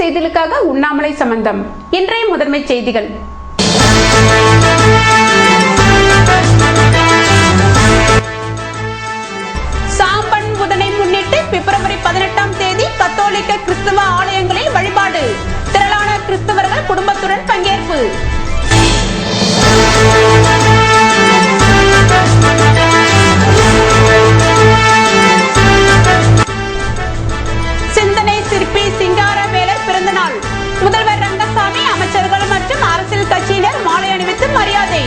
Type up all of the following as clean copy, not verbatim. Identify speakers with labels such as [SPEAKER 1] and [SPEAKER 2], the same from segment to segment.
[SPEAKER 1] செய்திகளுக்காக உண்ணாமலை சம்பந்தம். இன்றைய முதன்மை செய்திகள். சாம்பன் புதனை முன்னிட்டு பிப்ரவரி 18ஆம் தேதி கத்தோலிக்க கிறிஸ்தவ ஆலயங்களில் வழிபாடு. திரளான கிறிஸ்தவர்கள் குடும்பத்துடன் பங்கேற்பு. சிந்தனை சிற்பி சிங்காரவேலர் பிறந்த நாள். முதல்வர் ரங்கசாமி, அமைச்சர்கள் மற்றும் அரசியல் கட்சியினர் மாலை அணிவித்து மரியாதை.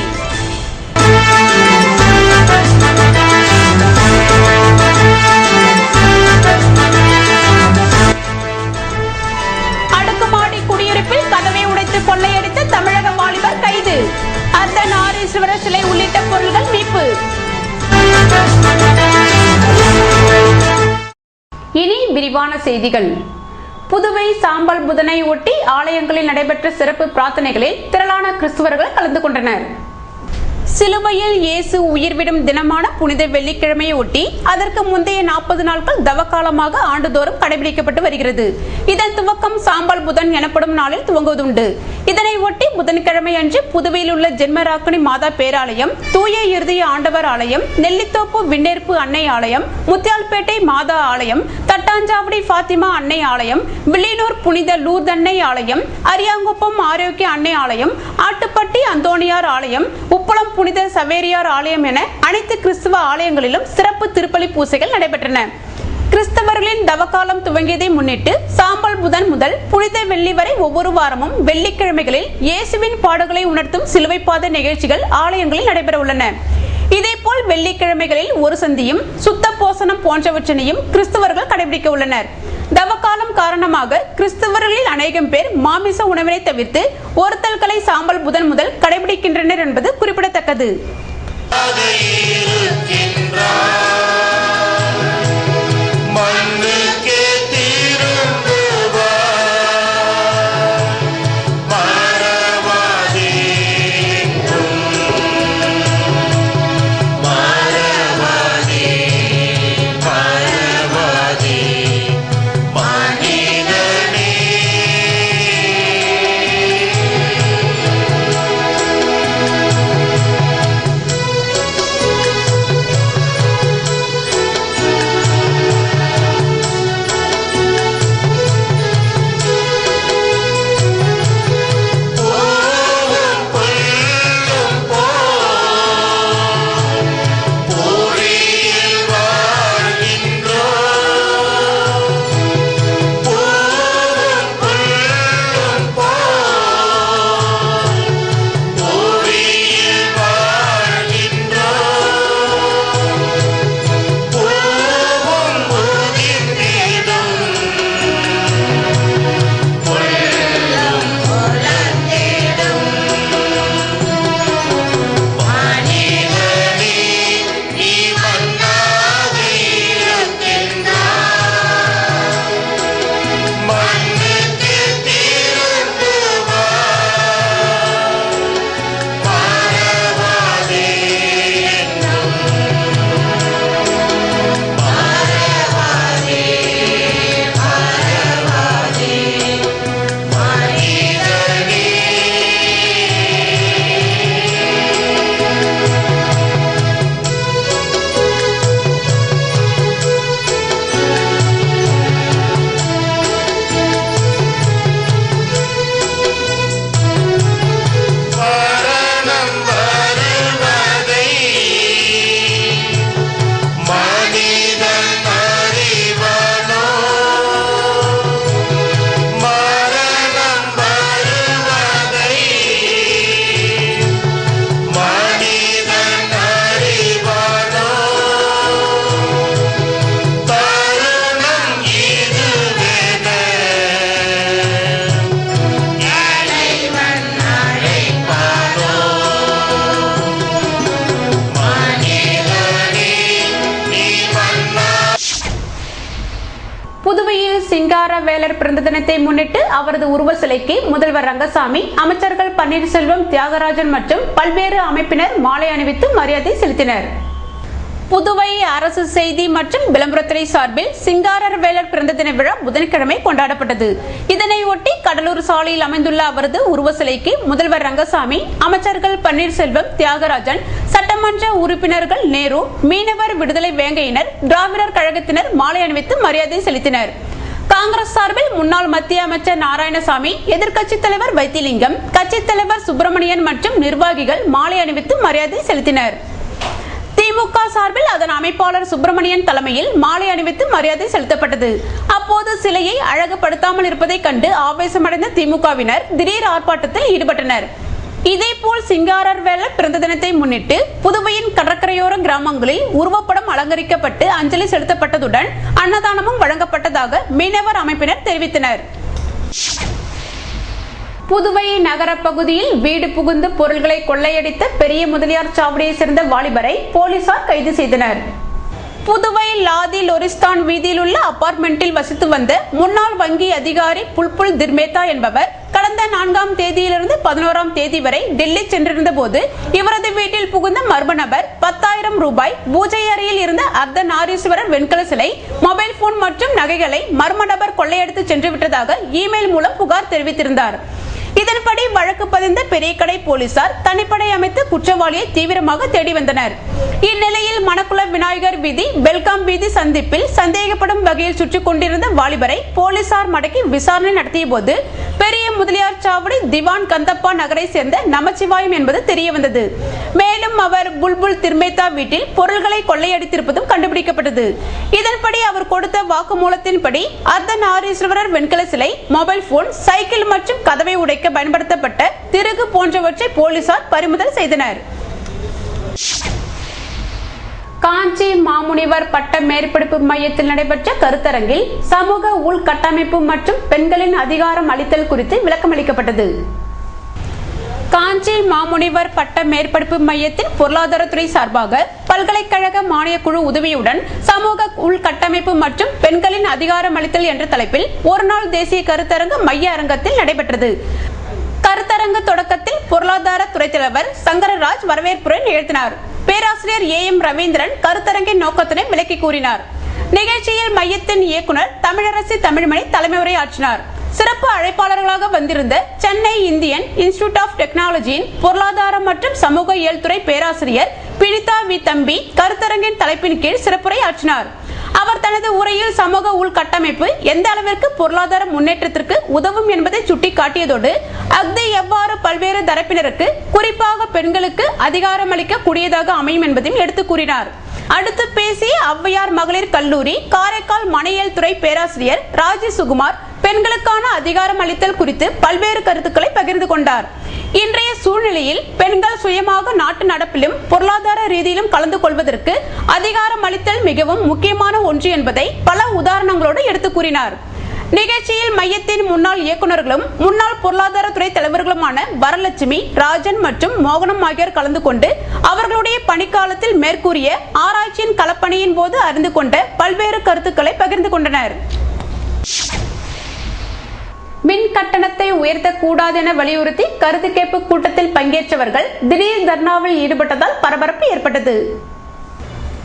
[SPEAKER 1] அடுக்குமாடி குடியிருப்பில் கதவை உடைத்து கொள்ளையடித்த தமிழக வாலிபர் கைது. அர்த்தநாரீஸ்வரர் சிலை உள்ளிட்ட பொருட்கள் மீட்பு. இனி விரிவான செய்திகள். புதுவை சாம்பல் புதனை ஒட்டி ஆலயங்களில் நடைபெற்ற சிறப்பு பிரார்த்தனைகளில் திரளான கிறிஸ்தவர்கள் கலந்து கொண்டனர். சிலுவையில் இயேசு உயிர்விடும் தினமான புனித வெள்ளிக்கிழமையை ஒட்டி அதற்கு முந்தைய 40 நாட்கள் தவக்காலமாக ஆண்டுதோறும் கடைபிடிக்கப்பட்டு வருகிறது. இதன் துவக்கம் சாம்பல் புதன் எனப்படும் நாளில் துவங்குவதுண்டு. இதனை ஒட்டி புதன்கிழமை அன்று புதுவையில் உள்ள ஜென்மராக்கினி மாதா பேராலயம், தூய இருதய ஆண்டவர் ஆலயம், நெல்லித்தோப்பு விண்ணேற்பு அன்னை ஆலயம், முத்தியால்பேட்டை மாதா ஆலயம், தட்டாஞ்சாவடி பாத்திமா அன்னை ஆலயம், வில்லியனூர் புனித லூர்தன்னை ஆலயம், அரியாங்குப்பம் ஆரோக்கிய அன்னை ஆலயம், ஆட்டுப்பட்டி அந்தோணியார் ஆலயம், உப்பளம் புனித சவேரியார் ஆலயம் என அனைத்து கிறிஸ்தவ ஆலயங்களிலும் சிறப்பு திருப்பலி பூசைகள் நடைபெற்றன. கிறிஸ்தவர்களின் தவக்காலம் துவங்கியதை முன்னிட்டு சாம்பல் புதன் முதல் புனித வெள்ளி வரை ஒவ்வொரு வாரமும் வெள்ளிக்கிழமைகளில் இயேசுவின் பாடுகளை உணர்த்தும் சிலுவை பாத நிகழ்ச்சிகள் ஆலயங்களில் நடைபெற உள்ளன. இதேபோல் வெள்ளிக்கிழமைகளில் ஒரு சந்தியும் சுத்த போசனம் போன்றவற்றினையும் கிறிஸ்தவர்கள் கடைபிடிக்க உள்ளனர். தவக்காலம் காரணமாக கிறிஸ்தவர்களில் அநேகம் பேர் மாமிச உணவினை தவிர்த்து ஒருத்தல்களை சாம்பல் புதன் முதல் கடைபிடிக்கின்றனர் என்பது குறிப்பிடத்தக்கது. புதுவையில் சிங்காரவேலர் பிறந்த தினத்தை முன்னிட்டு அவரது உருவ சிலைக்கு முதல்வர் ரங்கசாமி, அமைச்சர்கள் பன்னீர்செல்வம், தியாகராஜன் மற்றும் பல்வேறு அமைப்பினர் மாலை அணிவித்து மரியாதை செலுத்தினர். புதுவை அரசு செய்தி மற்றும் விளம்பரத்துறை சார்பில் சிங்காரவேலர் பிறந்த தின விழா புதன்கிழமை கொண்டாடப்பட்டது. இதனையொட்டி கடலூர் சாலையில் அமைந்துள்ள அவரது உருவ சிலைக்கு முதல்வர் ரங்கசாமி, அமைச்சர்கள் பன்னீர்செல்வம், தியாகராஜன், சட்டமன்ற உறுப்பினர்கள் நேரு, மீனவர் விடுதலை வேங்கையினர், திராவிடர் கழகத்தினர் மாலை அணிவித்து மரியாதை செலுத்தினர். காங்கிரஸ் சார்பில் முன்னாள் மத்திய அமைச்சர் நாராயணசாமி, எதிர்க்கட்சித் தலைவர் வைத்திலிங்கம், கட்சித் தலைவர் சுப்பிரமணியன் மற்றும் நிர்வாகிகள் மாலை அணிவித்து மரியாதை செலுத்தினர். திமுக சார்பில் அதன் அமைப்பாளர் சுப்பிரமணியன் தலைமையில் மாலை அணிவித்து மரியாதை செலுத்தப்பட்டது. அப்போது சிலையை அழகுபடுத்தாமல் இருப்பதை கண்டு ஆவேசமடைந்த திமுகவினர் திடீர் ஆர்ப்பாட்டத்தில் ஈடுபட்டனர். இதேபோல் சிங்காரவேலர் பிறந்த தினத்தை முன்னிட்டு புதுவையின் கடற்கரையோர கிராமங்களில் உருவப்படம் அலங்கரிக்கப்பட்டு அஞ்சலி செலுத்தப்பட்டதுடன் அன்னதானமும் வழங்கப்பட்டதாக மீனவர் அமைப்பினர் தெரிவித்தனர். புதுவை நகர பகுதியில் வீடு புகுந்து பொருட்களை கொள்ளையடித்த பெரிய முதலியார் சாவடியை சேர்ந்த வாலிபரை போலீசார் கைது செய்தனர். புதுவை லாதி லோரிஸ்தான் வீதியில் உள்ள அபார்ட்மெண்டில் வசித்து வந்த முன்னாள் வங்கி அதிகாரி புல்புல் திர்மேதா என்பவர் கடந்த 4ஆம் தேதியிலிருந்து 11ஆம் தேதி வரை டெல்லி சென்றிருந்த போது இவரது வீட்டில் புகுந்த மர்ம நபர் 10,000 ரூபாய், பூஜை அறையில் இருந்த அர்த்தநாரீஸ்வரர் வெண்கல சிலை, மொபைல் போன் மற்றும் நகைகளை மர்ம நபர் கொள்ளையடித்து சென்று விட்டதாக இமெயில் மூலம் புகார் தெரிவித்திருந்தார். இதன்படி வழக்கு பதிந்த பெரியகடை போலீசார் தனிப்படை அமைத்து குற்றவாளியை தீவிரமாக தேடி வந்தனர். இந்நிலையில் மணக்குள விநாயகர் வீதி, பெல்காம் வீதி சந்திப்பில் சந்தேகப்படும் வகையில் சுற்றிக் கொண்டிருந்த வாலிபரை போலீசார் மடக்கி விசாரணை நடத்திய போது பெரிய முதலியார் சாவடி திவான் கந்தப்பா நகரை சேர்ந்த நமச்சிவாயம் என்பது தெரியவந்தது. மேலும் அவர் புல்புல் திர்மேதா வீட்டில் பொருள்களை கொள்ளையடித்திருப்பதும் கண்டுபிடிக்கப்பட்டது. இதன்படி அவர் கொடுத்த வாக்குமூலத்தின்படி அர்த்தநாரீஸ்வரர் வெண்கல சிலை, மொபைல் போன், சைக்கிள் மற்றும் கதவை உடைக்க பயன்படுத்தப்பட்ட திருகு போன்றவற்றை போலீசார் பறிமுதல் செய்தனர். காஞ்சி மாமுனிவர் பட்ட மேற்படிப்பு மையத்தில் நடைபெற்ற கருத்தரங்கில் சமூக உள்கட்டமைப்பு மற்றும் பெண்களின் அதிகாரம் அளித்தல் குறித்து விளக்கமளிக்கப்பட்டது. காஞ்சி மாமுனிவர் பட்ட மேற்படிப்பு மையத்தின் பொருளாதாரத்துறை சார்பாக பல்கலைக்கழக மானியக்குழு உதவியுடன் சமூக உள்கட்டமைப்பு மற்றும் பெண்களின் அதிகாரம் அளித்தல் என்ற தலைப்பில் ஒருநாள் தேசிய கருத்தரங்கு மைய அரங்கத்தில் நடைபெற்றது. கருத்தரங்கு தொடக்கத்தில் பொருளாதார துறை தலைவர் சங்கரராஜ் வரவேற்புரை நிகழ்த்தினார். பேராசிரியர் AM ரவீந்திரன் கருத்தரங்கின் நோக்கத்தினை விளக்கி கூறினார். நிகழ்ச்சியில் மையத்தின் இயக்குனர் தமிழரசி தமிழ்மணி தலைமை உரையாற்றினார். சிறப்பு அழைப்பாளர்களாக வந்திருந்த சென்னை இந்தியன் இன்ஸ்டிடியூட் ஆஃப் டெக்னாலஜியின் பொருளாதாரம் மற்றும் சமூக இயல் துறை பேராசிரியர் பினிதா வி தம்பி கருத்தரங்கின் தலைப்பின் கீழ் சிறப்புரை ஆற்றினார். அவர் தனது உரையில் சமூக உள்கட்டமைப்பு எந்த அளவிற்கு பொருளாதார முன்னேற்றத்திற்கு உதவும் என்பதை சுட்டிக்காட்டியதோடு அஃது எவ்வாறு பல்வேறு தரப்பினருக்கு, குறிப்பாக பெண்களுக்கு அதிகாரம் அளிக்க கூடியதாக அமையும் என்பதையும் எடுத்து கூறினார். அடுத்து பேசிய ஔவையார் மகளிர் கல்லூரி காரைக்கால் மனையியல் துறை பேராசிரியர் ராஜி சுகுமார் பெண்களுக்கான அதிகாரம் அளித்தல் குறித்து பல்வேறு கருத்துக்களை பகிர்ந்து கொண்டார். இன்றைய சூழ்நிலையில் பெண்கள் சுயமாக நாட்டு நடப்பிலும் பொருளாதார ரீதியிலும் கலந்து கொள்வதற்கு அதிகாரம் அளித்தல் மிகவும் முக்கியமான ஒன்று என்பதை பல உதாரணங்களோடு எடுத்து கூறினார். நிகழ்ச்சியில் மையத்தின் முன்னாள் இயக்குநர்களும் முன்னாள் பொருளாதாரத்துறை தலைவர்களுமான வரலட்சுமி, ராஜன் மற்றும் மோகனம் ஆகியோர் கலந்து கொண்டு அவர்களுடைய பணிக்காலத்தில் மேற்கூறிய ஆராய்ச்சியின் களப்பணியின் போது அறிந்து கொண்ட பல்வேறு கருத்துக்களை பகிர்ந்து கொண்டனர். மின் கட்டணத்தை உயர்த்தக்கூடாது என வலியுறுத்தி கருத்து கேட்பு கூட்டத்தில் பங்கேற்றவர்கள் திடீர் தர்ணாவில் ஈடுபட்டதால் பரபரப்பு ஏற்பட்டது.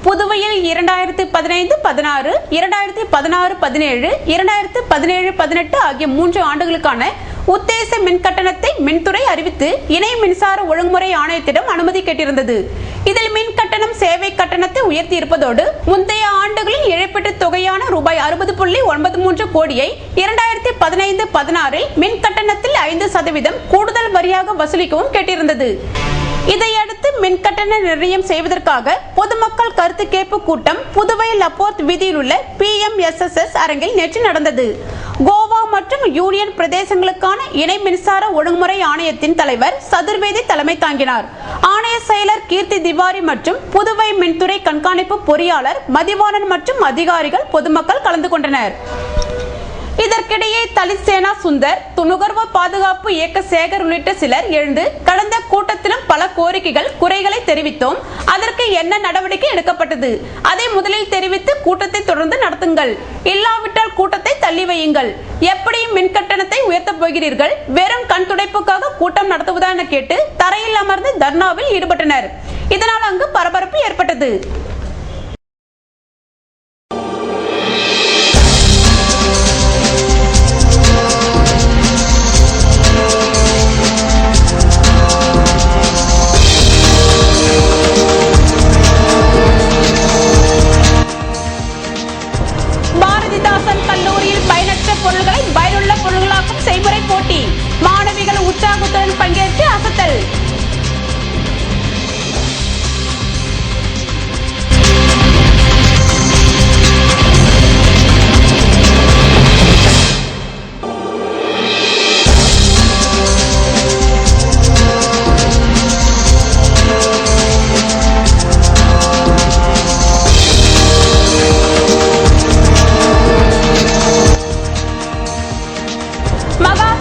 [SPEAKER 1] புதுவையில் 2015-16, 2016-17, 2017-18 ஆகிய 3 ஆண்டுகளுக்கான உத்தேச மின் கட்டணத்தை மின்துறை அறிவித்து இணை மின்சார ஒழுங்குமுறை ஆணையத்திடம் அனுமதி கேட்டிருந்தது. இதில் மின் கட்டணம் சேவை கட்டணத்தை உயர்த்தி இருப்பதோடு முந்தைய ஆண்டுகளில் இழப்பீட்டு தொகையான ரூபாய் 60.93 கோடியை 2015-16 மின் கட்டணத்தில் 5% கூடுதல் வரியாக வசூலிக்கவும் கேட்டிருந்தது. இதையடுத்து மின் கட்டண நிர்ணயம் செய்வதற்காக பொதுமக்கள் கருத்து கேட்பு கூட்டம் புதுவை லப்போர்த் வீதியில் உள்ள PMSSS அரங்கில் நேற்று நடந்தது. கோவா மற்றும் யூனியன் பிரதேசங்களுக்கான இணை மின்சார ஒழுங்குமுறை ஆணையத்தின் தலைவர் சதுர்வேதி தலைமை தாங்கினார். ஆணைய செயலர் கீர்த்தி திவாரி மற்றும் புதுவை மின்துறை கண்காணிப்பு பொறியாளர் மதிவாணன் மற்றும் அதிகாரிகள் பொதுமக்கள் கலந்து கொண்டனர். இதற்கிடையே தலித் சேனா சுந்தர், நுகர்வோர் பாதுகாப்பு இயக்க சேகர் உள்ளிட்ட சிலர் எழுந்து கடந்த கூட்டத்திலும் பல கோரிக்கைகள், குறைகளை தெரிவித்தோம். அதற்கு என்ன நடவடிக்கை எடுக்கப்பட்டது? அதை முதலில் தெரிவித்து கூட்டத்தை தொடர்ந்து நடத்துங்கள். இல்லாவிட்டால் கூட்டத்தை தள்ளி வையுங்கள். எப்படியும் மின் கட்டணத்தை உயர்த்தப் போகிறீர்கள்? வெறும் கண் துடைப்புக்காக கூட்டம் நடத்துவதா என கேட்டு தரையில் அமர்ந்து தர்ணாவில் ஈடுபட்டனர். இதனால் அங்கு பரபரப்பு ஏற்பட்டது.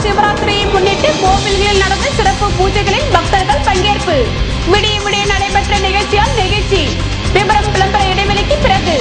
[SPEAKER 1] சிவராத்திரியை முன்னிட்டு கோவில்களில் நடந்த சிறப்பு பூஜைகளில் பக்தர்கள் பங்கேற்பு. விடிய விடிய நடைபெற்ற நிகழ்ச்சியால் நெகிழ்ச்சி. விவரம் விளம்பர இடைவெளிக்கு பிறகு.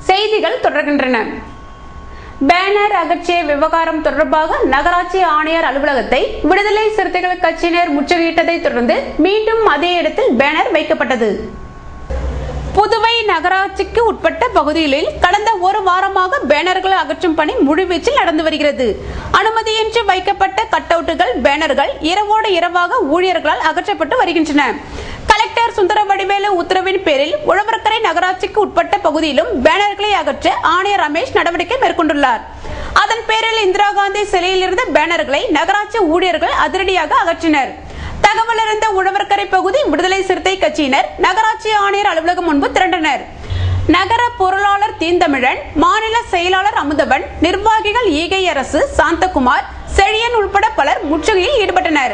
[SPEAKER 1] செய்திகள் தொடர்கின்றன. பேனர் அகற்றிய விவகாரம் தொடர்பாக நகராட்சி ஆணையர் அலுவலகத்தை விடுதலை சிறுத்தைகள் கட்சியினர் முற்றுகையிட்டதை தொடர்ந்து மீண்டும் அதே இடத்தில் பேனர் வைக்கப்பட்டது. புதுவை நகராட்சிக்கு உட்பட்ட பகுதிகளில் கடந்த ஒரு வாரமாக பேனர்கள் அகற்றும் பணி முழுவீச்சில் நடந்து வருகிறது. அனுமதியின்றி வைக்கப்பட்ட கட் அவுட்டுகள், பேனர்கள் இரவோடு இரவாக ஊழியர்களால் அகற்றப்பட்டு வருகின்றன. கலெக்டர் சுந்தர வடிவேலு உத்தரவின் பேரில் உழவர்கரை நகராட்சிக்கு உட்பட்ட பகுதியிலும் பேனர்களை அகற்ற ஆணையர் ரமேஷ் நடவடிக்கை மேற்கொண்டுள்ளார். அதன் பேரில் இந்திரா காந்தி சிலையில் இருந்த பேனர்களை நகராட்சி ஊழியர்கள் அதிரடியாக அகற்றினர். தகவல் அறிந்த உழவர்கரை பகுதி விடுதலை சிறுத்தை கட்சியினர் நகராட்சி ஆணையர் அலுவலகம் முன்பு திரண்டனர். நகர பொருளாளர் தீந்தமிழன், மாநில செயலாளர் அமுதவன், நிர்வாகிகள் ஈகை அரசு, சாந்தகுமார், செழியன் உட்பட பலர் முற்றுகையில் ஈடுபட்டனர்.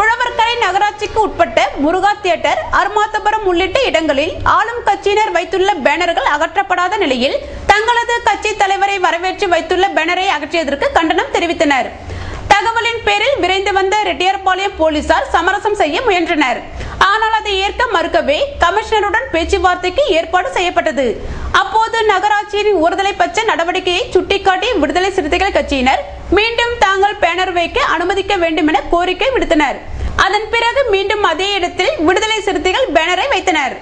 [SPEAKER 1] உழவர்கரை நகராட்சிக்கு உட்பட்ட முருகா தியேட்டர், அருமாத்தபுரம் உள்ளிட்ட இடங்களில் ஆளும் கட்சியினர் வைத்துள்ள பேனர்கள் அகற்றப்படாத நிலையில் தங்களது கட்சி தலைவரை வரவேற்று வைத்துள்ள பேனரை அகற்றியதற்கு கண்டனம் தெரிவித்தனர். தகவலின் பேரில் விரைந்து வந்த ரெட்டியார்பாளையம் போலீசார் சமரசம் செய்ய முயன்றனர். ஆனால் அதை ஏற்க மறுக்கவே கமிஷனருடன் பேச்சுவார்த்தைக்கு ஏற்பாடு செய்யப்பட்டது. அப்போது நகராட்சியின் ஒருதலை பட்ச நடவடிக்கையை சுட்டிக்காட்டிய விடுதலை சிறுத்தைகள் கட்சியினர் மீண்டும் தாங்கள் பேனர் வைக்க அனுமதிக்க வேண்டும் என கோரிக்கை விடுத்தனர். அதன் பிறகு மீண்டும் அதே இடத்தில் விடுதலை சிறுத்தைகள் பேனரை வைத்தனர்.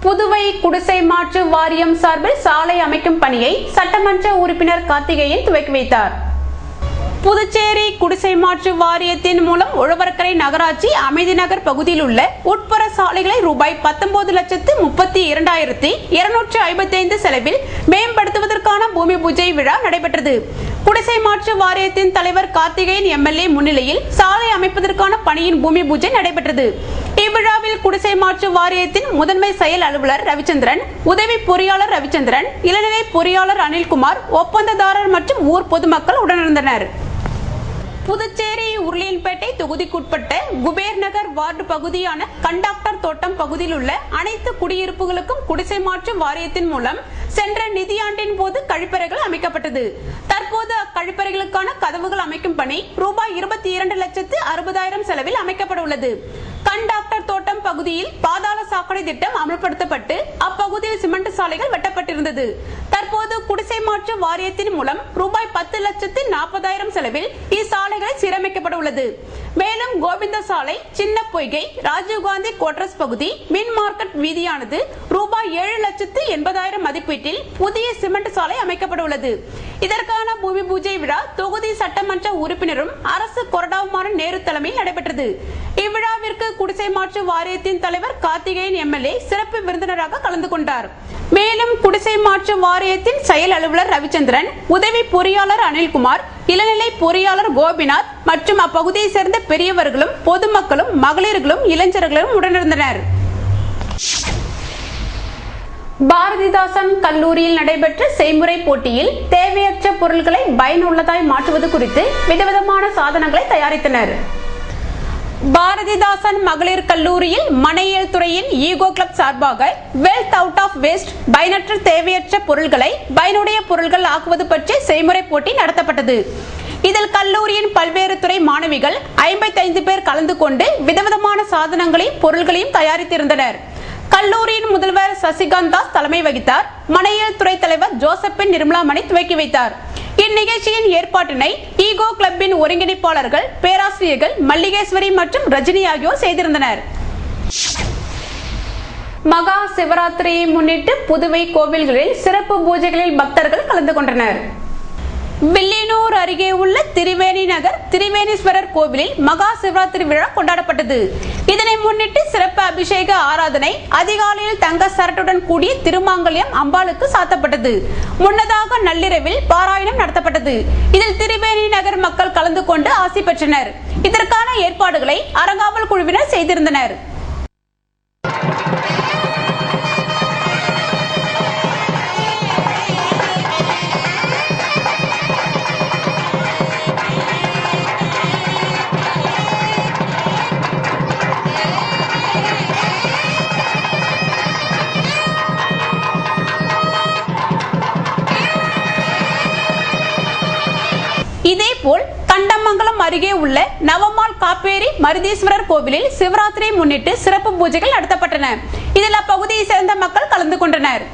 [SPEAKER 1] புதுவை குடிசை மாற்று வாரியம் சார்பில் சாலை அமைக்கும் பணியை சட்டமன்ற உறுப்பினர் கார்த்திகேயன் துவக்கி வைத்தார். புதுச்சேரி குடிசை மாற்று வாரியத்தின் மூலம் உழவர்கரை நகராட்சி அமைதி நகர் பகுதியில் உள்ள உட்புற சாலைகளை ரூபாய் 19,32,255 செலவில் மேம்படுத்துவதற்கான பூமி பூஜை விழா நடைபெற்றது. குடிசை மாற்று வாரியத்தின் தலைவர் கார்த்திகேயன் எம்எல்ஏ முன்னிலையில் சாலை அமைப்பதற்கான பணியின் பூமி பூஜை நடைபெற்றது. இவ்விழாவில் குடிசை மாற்று வாரியத்தின் முதன்மை செயல் அலுவலர் ரவிச்சந்திரன், உதவி பொறியாளர் ரவிச்சந்திரன், இளநிலை பொறியாளர் அனில்குமார், ஒப்பந்ததாரர் மற்றும் ஊர் பொதுமக்கள் உடனிருந்தனர். புதுச்சேரி உருளியன்பேட்டை தொகுதிக்குட்பட்ட குபேர் நகர் வார்டு பகுதியான கண்டாக்டர் தோட்டம் பகுதியில் உள்ள அனைத்து குடியிருப்புகளுக்கும் குடிசை மாற்று வாரியத்தின் மூலம் சென்ற நிதியாண்டின் போது கழிப்பறைகள் அமைக்கப்பட்டது. தற்போது அக்கழிப்பறைகளுக்கான கதவுகள் அமைக்கும் பணி ரூபாய் 22,60,000 செலவில் அமைக்கப்பட உள்ளது. கண்டாக்டர் தோட்டம் பகுதியில் பாதாள சாக்கடை திட்டம் அமல்படுத்தப்பட்டு அப்பகுதியில் சிமெண்ட் சாலைகள் வெட்டப்பட்டிருந்தது. தற்போது குடிசை மாற்று வாரியத்தின் மூலம் ரூபாய் 10,40,000 செலவில் இச்சாலைகளை சீரமைக்கப்பட உள்ளது. மேலும் கோவிந்த சாலை, சின்ன பொய்கை, ராஜீவ்காந்தி குவார்டர்ஸ் பகுதி, மின் மார்க்கெட் வீதியானது ரூபாய் 7,80,000 மதிப்பீட்டில் புதிய சிமெண்ட் சாலை அமைக்கப்பட உள்ளது. இதற்கான பூமி பூஜை விழா தொகுதி சட்டமன்ற உறுப்பினரும் அரசு கொறடாவுமான நேரு தலைமையில் நடைபெற்றது. இவ்விழாவிற்கு குடிசை மாற்று வாரியத்தின் தலைவர் கார்த்திகேயன் எம்எல்ஏ சிறப்பு விருந்தினராக கலந்து கொண்டார். மேலும் குடிசை மாற்று வாரியத்தின் செயல் அலுவலர் ரவிச்சந்திரன், உதவி பொறியாளர் அனில்குமார், இளநிலை பொறியாளர் கோபிநாத் மற்றும் அப்பகுதியை சேர்ந்த பெரியவர்களும் பொதுமக்களும் மகளிர்களும் இளைஞர்களும் உடனிருந்தனர். பாரதிதாசன் கல்லூரியில் நடைபெற்ற செய்முறை போட்டியில் தேவையற்ற பொருட்களை பயனுள்ளதாய் மாற்றுவது குறித்து விதவிதமான சாதனங்களை தயாரித்தனர். பாரதிதாசன் மகளிர் கல்லூரியில் மனையியல் துறையின் ஈகோ கிளப் சார்பாக வெல்த் அவுட் ஆஃப் வேஸ்ட், பயனற்ற தேவையற்ற பொருட்களை பயனுடைய பொருட்கள் ஆக்குவது பற்றி செய்முறை போட்டி நடத்தப்பட்டது. இதில் கல்லூரியின் பல்வேறு துறை மாணவிகள் 55 பேர் கலந்து கொண்டு விதவிதமான சாதனங்களையும் பொருட்களையும் தயாரித்திருந்தனர். கல்லூரியின் முதல்வர் சசிகாந்த் தாஸ் தலைமை வகித்தார். மனையியல் துறை தலைவர் ஜோசப்பின் நிர்மலாமணி துவக்கி வைத்தார். இந்நிகழ்ச்சியின் ஏற்பாட்டினை ஈகோ கிளப்பின் ஒருங்கிணைப்பாளர்கள் பேராசிரியர்கள் மல்லிகேஸ்வரி மற்றும் ரஜினி ஆகியோர் செய்திருந்தனர். மகா சிவராத்திரியை முன்னிட்டு புதுவை கோவில்களில் சிறப்பு பூஜைகளில் பக்தர்கள் கலந்து கொண்டனர். வில்லியனூர் அருகே உள்ள திரிவேணி நகர் திரிவேணீஸ்வரர் கோவிலில் மகா சிவராத்திரி விழா கொண்டாடப்பட்டது. இதனை முன்னிட்டு சிறப்பு அபிஷேக ஆராதனை, அதிகாலையில் தங்க சரட்டுடன் கூடிய திருமாங்கல்யம் அம்பாளுக்கு சாத்தப்பட்டது. முன்னதாக நள்ளிரவில் பாராயணம் நடத்தப்பட்டது. இதில் திரிவேணி நகர் மக்கள் கலந்து கொண்டு ஆசி பெற்றனர். இதற்கான ஏற்பாடுகளை அறங்காவல் குழுவினர் செய்திருந்தனர். இதேபோல் கண்டமங்கலம் அருகே உள்ள நவமால் காப்பேரி மருதீஸ்வரர் கோவிலில் சிவராத்திரியை முன்னிட்டு சிறப்பு பூஜைகள் நடத்தப்பட்டன. இதில் அப்பகுதியை சேர்ந்த மக்கள் கலந்து கொண்டனர்.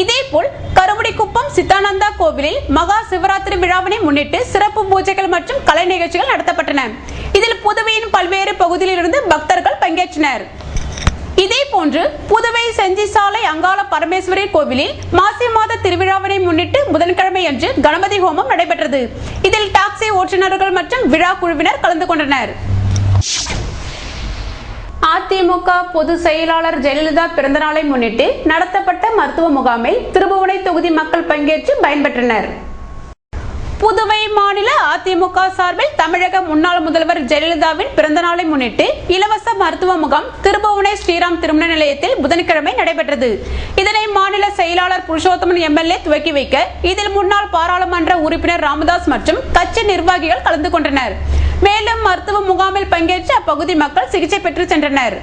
[SPEAKER 1] இதேபோல் கருவடிக்குப்பம் சித்தானந்தா கோவிலில் மகா சிவராத்திரி விழாவினை முன்னிட்டு சிறப்பு பூஜைகள் மற்றும் கலை நிகழ்ச்சிகள் நடத்தப்பட்டன. இதில் புதுவையின் பல்வேறு பகுதியிலிருந்து பக்தர்கள் பங்கேற்றனர். இதேபோன்று புதுவை செஞ்சி சாலை அங்காள பரமேஸ்வரி கோவிலில் மாசி மாத திருவிழாவினை முன்னிட்டு புதன்கிழமை அன்று கணபதி ஹோமம் நடைபெற்றது. இதில் டாக்ஸி ஓட்டுநர்கள் மற்றும் விழா குழுவினர் கலந்து கொண்டனர். அதிமுக பொதுச் செயலாளர் ஜெயலலிதா பிறந்தநாளை முன்னிட்டு நடத்தப்பட்ட மருத்துவ முகாமில் திருபுவனை தொகுதி மக்கள் பங்கேற்று பயன்பெற்றனர். புதுவை மாநில அதிமுக சார்பில் தமிழக முன்னாள் முதல்வர் ஜெயலலிதாவின் பிறந்தநாளை முன்னிட்டு இலவச மருத்துவ முகாம் திருபுவனை ஸ்ரீராம் திருமண நிலையத்தில் புதன்கிழமை நடைபெற்றது. இதனை மாநில செயலாளர் புருஷோத்தமன் எம்எல்ஏ துவக்கி வைக்க இதில் முன்னாள் பாராளுமன்ற உறுப்பினர் ராமதாஸ் மற்றும் கட்சி நிர்வாகிகள் கலந்து கொண்டனர். மேலும் மருத்துவ முகாமில் பங்கேற்று அப்பகுதி மக்கள் சிகிச்சை பெற்று சென்றனர்.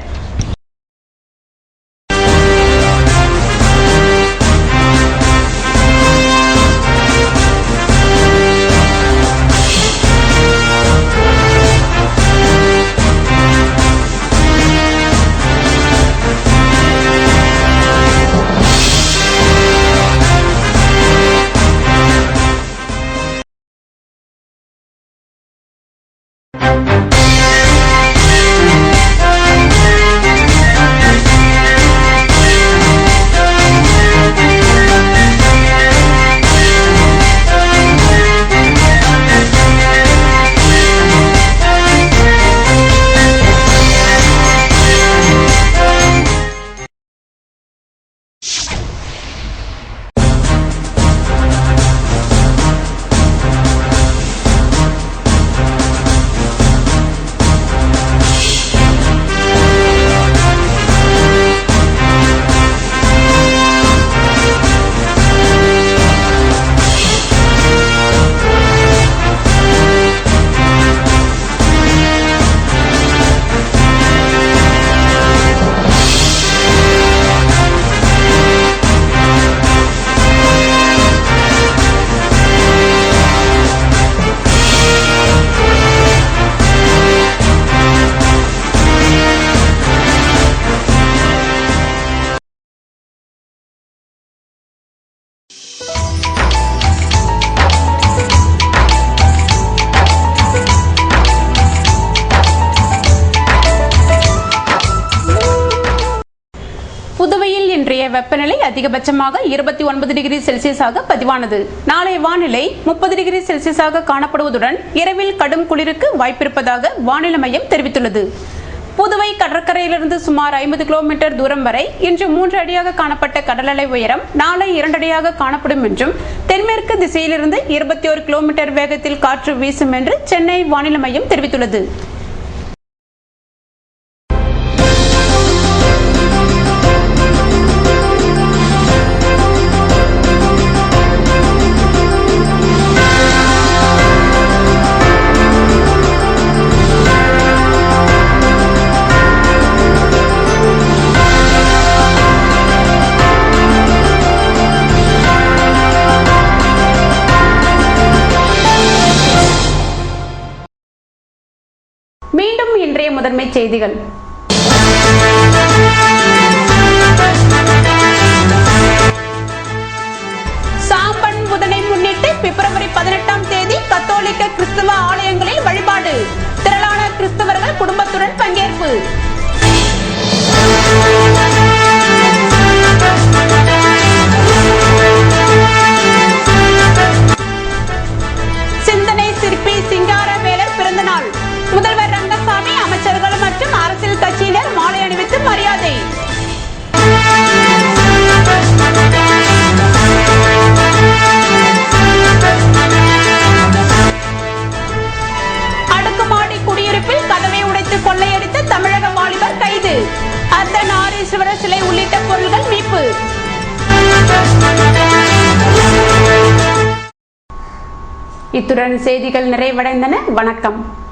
[SPEAKER 1] புதுவையில் இன்றைய வெப்பநிலை அதிகபட்சமாக 29 டிகிரி செல்சியஸாக பதிவானது. நாளைய வானிலை 30 டிகிரி செல்சியஸாக காணப்படுவதுடன் இரவில் கடும் குளிருக்கு வாய்ப்பிருப்பதாக வானிலை மையம் தெரிவித்துள்ளது. புதுவை கடற்கரையிலிருந்து சுமார் 50 கிலோமீட்டர் தூரம் வரை இன்று 3 அடியாக காணப்பட்ட கடல் அலை உயரம் நாளை 2 அடியாக காணப்படும் என்றும், தென்மேற்கு திசையிலிருந்து 21 கிலோமீட்டர் வேகத்தில் காற்று வீசும் என்று சென்னை வானிலை மையம் தெரிவித்துள்ளது. மீண்டும் இன்றைய முதன்மை செய்திகள். சாம்பன் புதனை முன்னிட்டு பிப்ரவரி 18ஆம் தேதி கத்தோலிக்க கிறிஸ்தவ ஆலயங்களில் வழிபாடு. திரளான கிறிஸ்தவர்கள் குடும்பத்துடன் பங்கேற்பு. சிந்தனை சிற்பி சிங்காரவேலர் பிறந்த நாள். முதல்வர் ரங்கசாமி, அமைச்சர்கள் மற்றும் அரசியல் கட்சியினர் மாலை அணிவித்து மரியாதை. அடுக்குமாடி குடியிருப்பில் கதவை உடைத்து கொள்ளையடித்த தமிழக வாலிபர் கைது. அர்த்தநாரீஸ்வரர் சிலை உள்ளிட்ட பொருட்கள் மீட்பு. இத்துடன் செய்திகள் நிறைவடைந்தன. வணக்கம்.